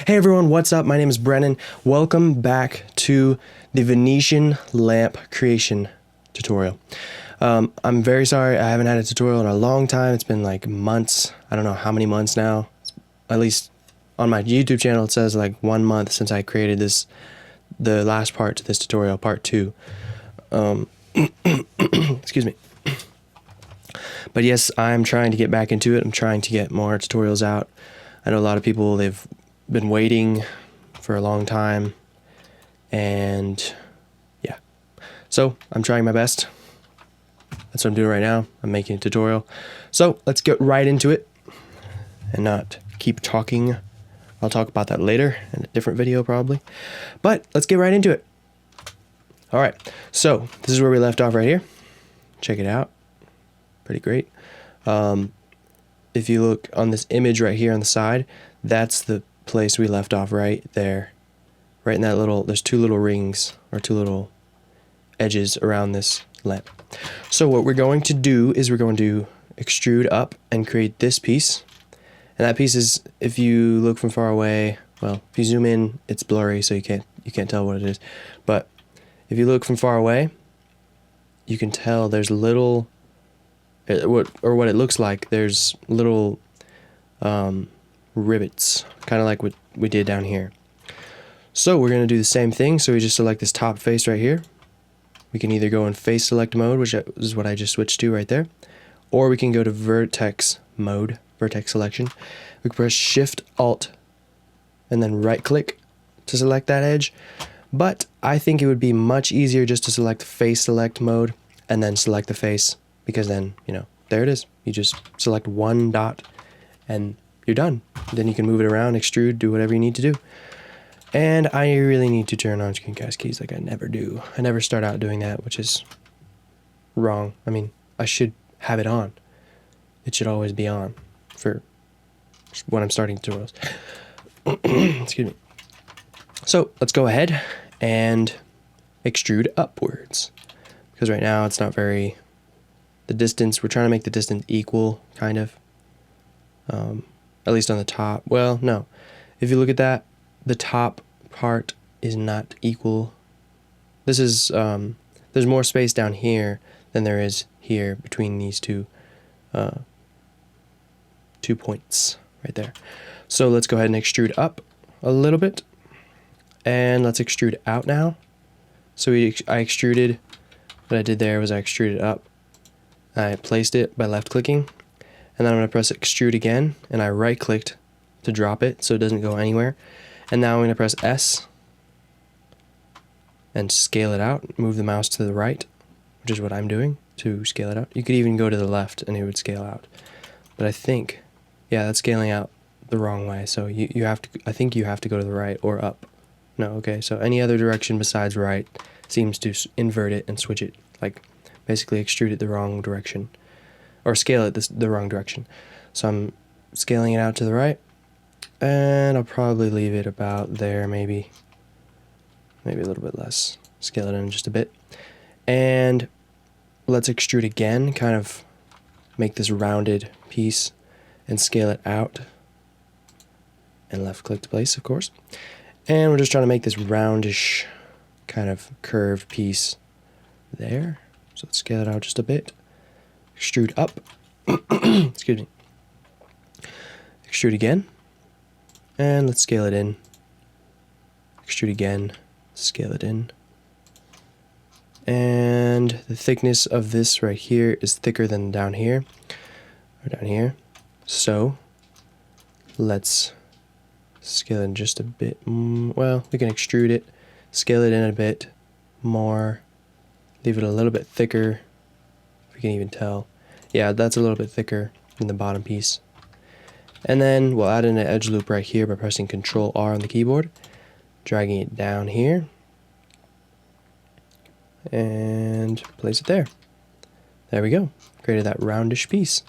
Hey everyone, what's up? My name is Brennan. Welcome back to the Venetian lamp creation tutorial. I'm very sorry I haven't had a tutorial in a long time. It's been like months. I don't know how many months now. At least on my YouTube channel it says like 1 month since I created the last part to this tutorial, part 2. Excuse me. But yes, I'm trying to get back into it. I'm trying to get more tutorials out. I know a lot of people, they've been waiting for a long time, and yeah. So I'm trying my best. That's what I'm doing right now. I'm making a tutorial. So let's get right into it and not keep talking. I'll talk about that later in a different video probably. But let's get right into it. Alright, so this is where we left off right here. Check it out. Pretty great. If you look on this image right here on the side, that's the place we left off right there. Right in that little, there's 2 little rings, or 2 little edges around this lamp. So what we're going to do is we're going to extrude up and create this piece. And that piece is, if you look from far away, well, if you zoom in, it's blurry, so you can't tell what it is. But if you look from far away, you can tell there's little, what it looks like, there's little rivets, kind of like what we did down here. So we're going to do the same thing. So we just select this top face right here. We can either go in face select mode, which is what I just switched to right there, or we can go to vertex mode, vertex selection. We can press Shift Alt and then right click to select that edge. But I think it would be much easier just to select face select mode and then select the face, because then, you know, there it is. You just select one dot and you're done. Then you can move it around, extrude, do whatever you need to do. And I really need to turn on screencast keys like I never do. I never start out doing that, which is wrong. I mean, I should have it on. It should always be on for when I'm starting tutorials. Excuse me. So let's go ahead and extrude upwards, because right now it's not very, the distance, we're trying to make the distance equal, kind of. At least on the top. Well, no. If you look at that, the top part is not equal. This is, there's more space down here than there is here between these two points right there. So let's go ahead and extrude up a little bit. And let's extrude out now. So I extruded, what I did there was I extruded up. I placed it by left clicking. And then I'm going to press extrude again, and I right clicked to drop it so it doesn't go anywhere. And now I'm going to press S and scale it out, move the mouse to the right, which is what I'm doing to scale it out. You could even go to the left and it would scale out. But I think, yeah, that's scaling out the wrong way. So you have to, I think you have to go to the right or up. No, okay, so any other direction besides right seems to invert it and switch it, like basically extrude it the wrong direction. Or scale it the wrong direction. So I'm scaling it out to the right, and I'll probably leave it about there, maybe a little bit less. Scale it in just a bit. And let's extrude again, kind of make this rounded piece, and scale it out. And left click to place, of course. And we're just trying to make this roundish kind of curved piece there. So let's scale it out just a bit. Extrude up. Excuse me. Extrude again. And let's scale it in. Extrude again. Scale it in. And the thickness of this right here is thicker than down here. Or down here. So let's scale it in just a bit. Well, we can extrude it. Scale it in a bit more. Leave it a little bit thicker. You can even tell. Yeah, that's a little bit thicker than the bottom piece. And then we'll add in an edge loop right here by pressing Ctrl R on the keyboard, dragging it down here, and place it there. There we go. Created that roundish piece.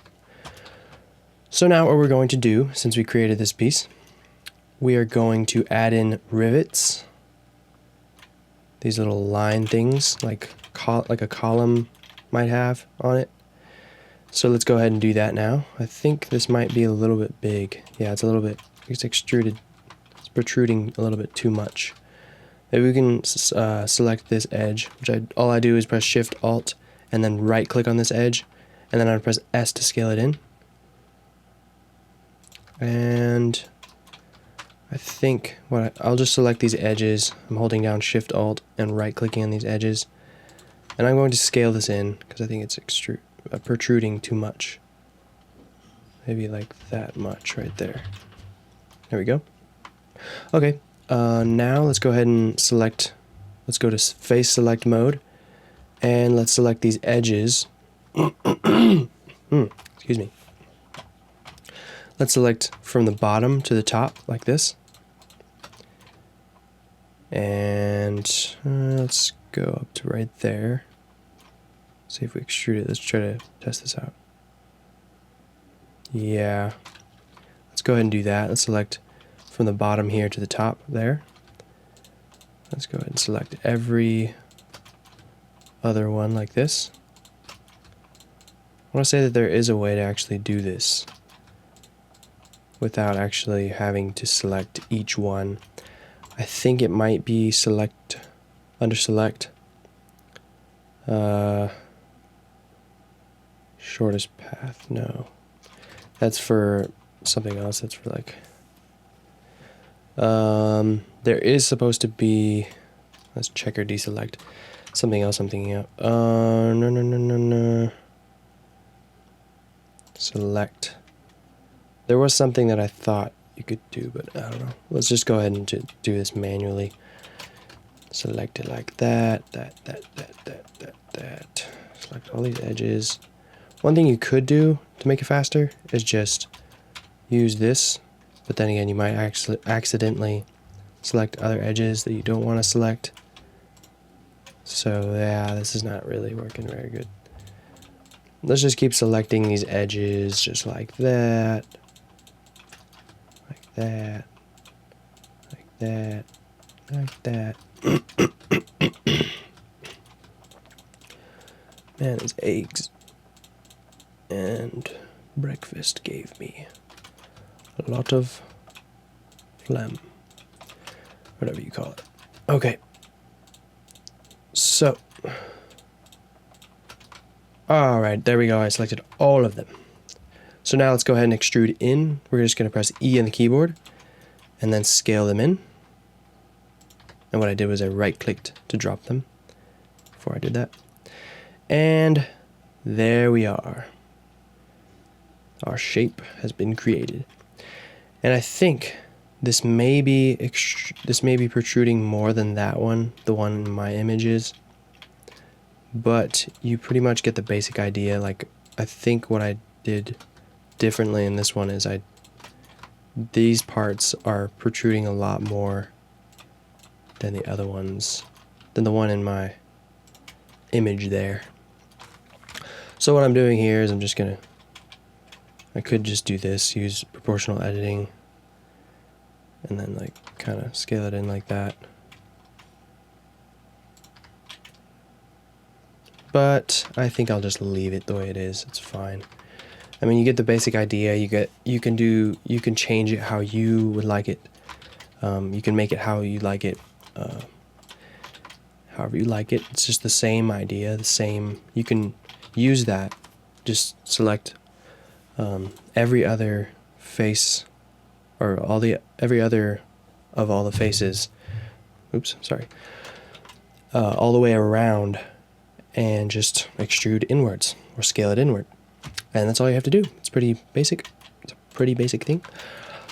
So now what we're going to do, since we created this piece, we are going to add in rivets. These little line things, like a column might have on it. So let's go ahead and do that now. I think this might be a little bit big. Yeah, it's a little bit, it's extruded. It's protruding a little bit too much. Maybe we can select this edge, which all I do is press Shift Alt and then right click on this edge, and then I press S to scale it in. And I think I'll just select these edges. I'm holding down Shift Alt and right clicking on these edges, and I'm going to scale this in because I think it's protruding too much. Maybe like that much right there. There we go. Okay, now let's go ahead and select, let's go to face select mode, and let's select these edges. Excuse me. Let's select from the bottom to the top like this. And let's go up to right there. See if we extrude it. Let's try to test this out. Yeah. Let's go ahead and do that. Let's select from the bottom here to the top there. Let's go ahead and select every other one like this. I want to say that there is a way to actually do this without actually having to select each one. I think it might be under select, shortest path. No, that's for something else. That's for like, there is supposed to be, let's check or deselect something else I'm thinking of. No. Select. There was something that I thought you could do, but I don't know. Let's just go ahead and do this manually. Select it like that. Select all these edges. One thing you could do to make it faster is just use this, but then again, you might actually accidentally select other edges that you don't want to select. So yeah, this is not really working very good. Let's just keep selecting these edges just like that. Like that. Like that. Like that. Man, it's eggs and breakfast gave me a lot of phlegm. Whatever you call it. Okay. So. Alright, there we go. I selected all of them. So now let's go ahead and extrude in. We're just going to press E on the keyboard and then scale them in. And what I did was I right-clicked to drop them before I did that. And there we are. Our shape has been created. And I think this may be protruding more than that one, the one in my images. But you pretty much get the basic idea. Like, I think what I did differently in this one is these parts are protruding a lot more than the other ones, than the one in my image there. So what I'm doing here is I could just do this, use proportional editing, and then like kind of scale it in like that. But I think I'll just leave it the way it is. It's fine. I mean, you get the basic idea. You can change it how you would like it. You can make it how you like it. However you like it. It's just the same idea, the same. You can use that. Just select every other face, or every other of all the faces. Oops, sorry. All the way around. And just extrude inwards or scale it inward, and that's all you have to do. It's pretty basic. It's a pretty basic thing.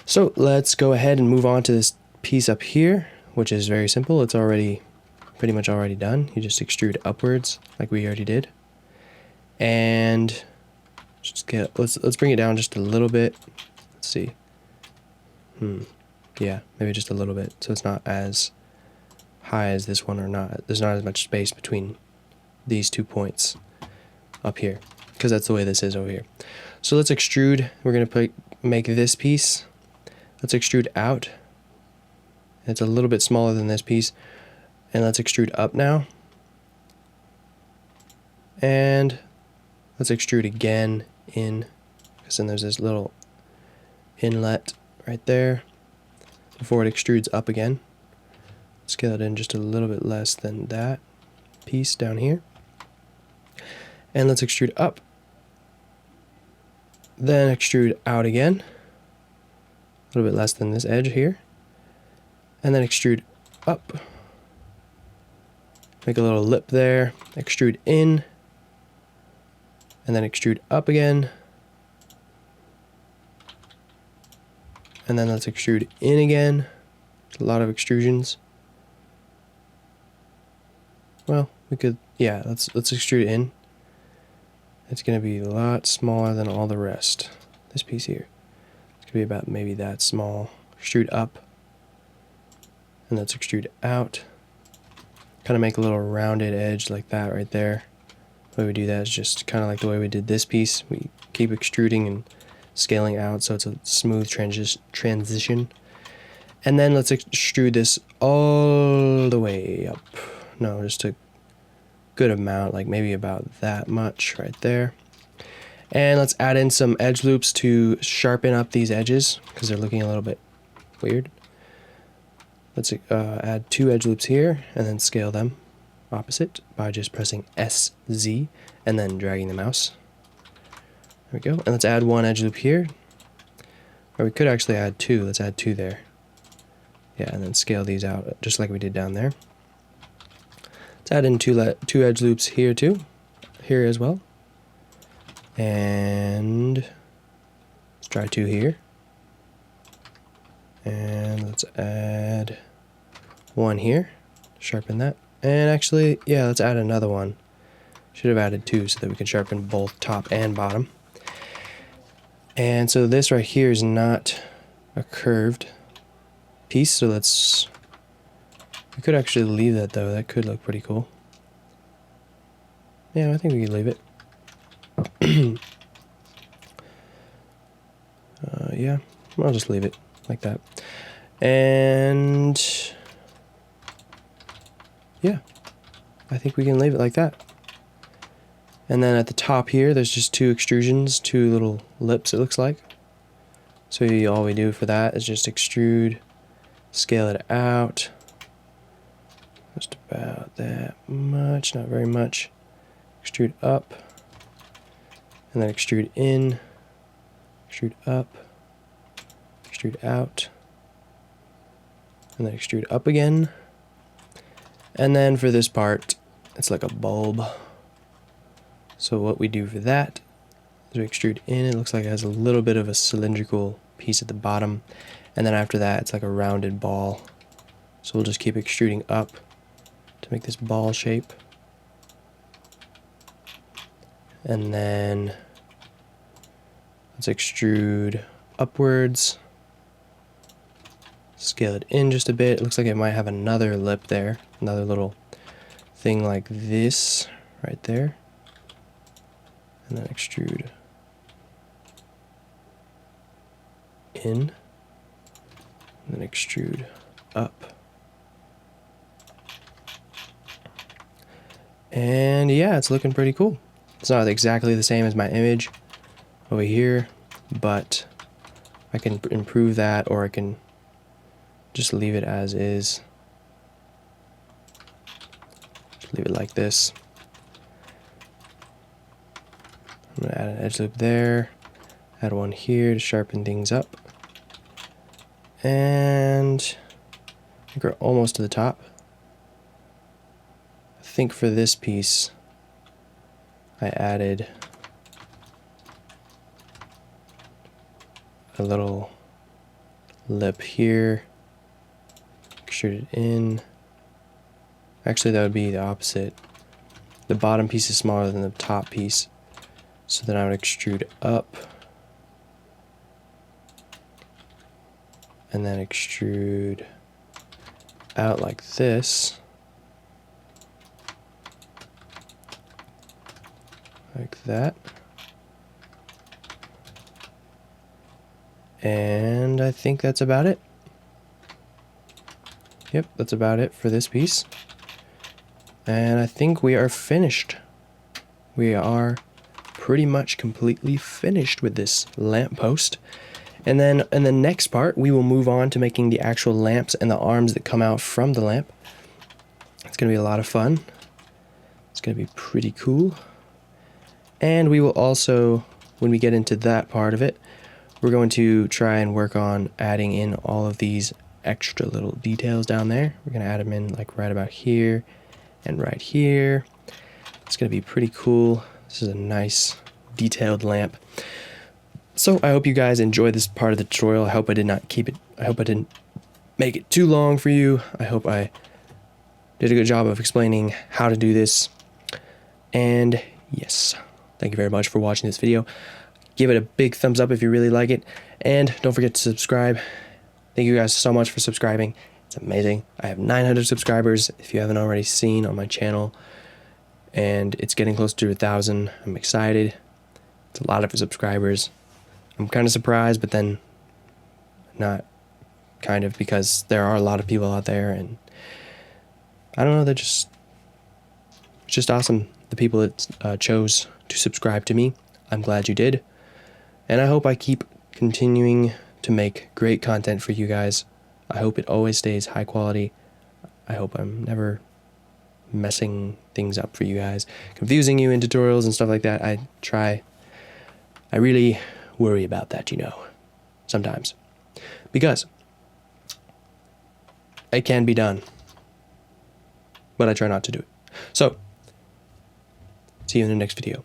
So let's go ahead and move on to this piece up here, which is very simple. It's pretty much already done. You just extrude upwards like we already did, and just let's bring it down just a little bit. Let's see. Yeah, maybe just a little bit, so it's not as high as this one, or not. There's not as much space between these 2 points up here, because that's the way this is over here. So let's extrude. We're going to make this piece. Let's extrude out. It's a little bit smaller than this piece. And let's extrude up now. And let's extrude again in, because then there's this little inlet right there. before it extrudes up again. Scale it in just a little bit less than that piece down here. And let's extrude up. Then extrude out again. A little bit less than this edge here. And then extrude up. Make a little lip there. Extrude in. And then extrude up again. And then let's extrude in again. A lot of extrusions. Well, we could, yeah, let's extrude in. It's going to be a lot smaller than all the rest. This piece here. It's going to be about maybe that small. Extrude up. And let's extrude out. Kind of make a little rounded edge like that right there. The way we do that is just kind of like the way we did this piece. We keep extruding and scaling out so it's a smooth transition. And then let's extrude this all the way up. No, just a good amount, like maybe about that much right there. And let's add in some edge loops to sharpen up these edges because they're looking a little bit weird. Let's add 2 edge loops here and then scale them opposite by just pressing SZ and then dragging the mouse. There we go. And let's add 1 edge loop here. Or we could actually add 2. Let's add 2 there. Yeah, and then scale these out just like we did down there. Let's add in 2 edge loops here too. Here as well. And let's try 2 here. And let's add 1 here. Sharpen that. And actually, yeah, let's add another one. Should have added 2 so that we can sharpen both top and bottom. And so this right here is not a curved piece, so we could actually leave that though. That could look pretty cool. Yeah, I think we could leave it. Yeah, I'll just leave it like that. And yeah, I think we can leave it like that. And then at the top here, there's just 2 extrusions, 2 little lips it looks like. So all we do for that is just extrude, scale it out. Just about that much, not very much. Extrude up, and then extrude in, extrude up, extrude out, and then extrude up again. And then for this part, it's like a bulb. So what we do for that is we extrude in. It looks like it has a little bit of a cylindrical piece at the bottom. And then after that, it's like a rounded ball. So we'll just keep extruding up to make this ball shape. And then let's extrude upwards. Scale it in just a bit. It looks like it might have another lip there. Another little thing like this right there. And then extrude in. And then extrude up. And yeah, it's looking pretty cool. It's not exactly the same as my image over here, but I can improve that, or I can just leave it as is. Just leave it like this. I'm going to add an edge loop there, add one here to sharpen things up. And I think we're almost to the top. I think for this piece, I added a little lip here, extrude it in. Actually, that would be the opposite. The bottom piece is smaller than the top piece. So then I would extrude up and then extrude out like this. Like that. And I think that's about it. Yep, that's about it for this piece. And I think we are finished. We are pretty much completely finished with this lamppost. And then in the next part, we will move on to making the actual lamps and the arms that come out from the lamp. It's going to be a lot of fun. It's going to be pretty cool. And we will also, when we get into that part of it, we're going to try and work on adding in all of these extra little details down there. We're going to add them in like right about here and right here. It's going to be pretty cool. This is a nice detailed lamp. So I hope you guys enjoyed this part of the tutorial. I hope I didn't make it too long for you. I hope I did a good job of explaining how to do this. And yes, thank you very much for watching this video. Give it a big thumbs up if you really like it. And don't forget to subscribe. Thank you guys so much for subscribing. It's amazing. I have 900 subscribers, if you haven't already seen on my channel. And it's getting close to 1,000. I'm excited. It's a lot of subscribers. I'm kind of surprised, but then not kind of, because there are a lot of people out there, and I don't know, they're just, it's just awesome. The people that chose to subscribe to me, I'm glad you did. And I hope I keep continuing to make great content for you guys. I hope it always stays high quality. I hope I'm never messing things up for you guys, confusing you in tutorials and stuff like that. I really worry about that, you know, sometimes, because it can be done, but I try not to do it. So, see you in the next video.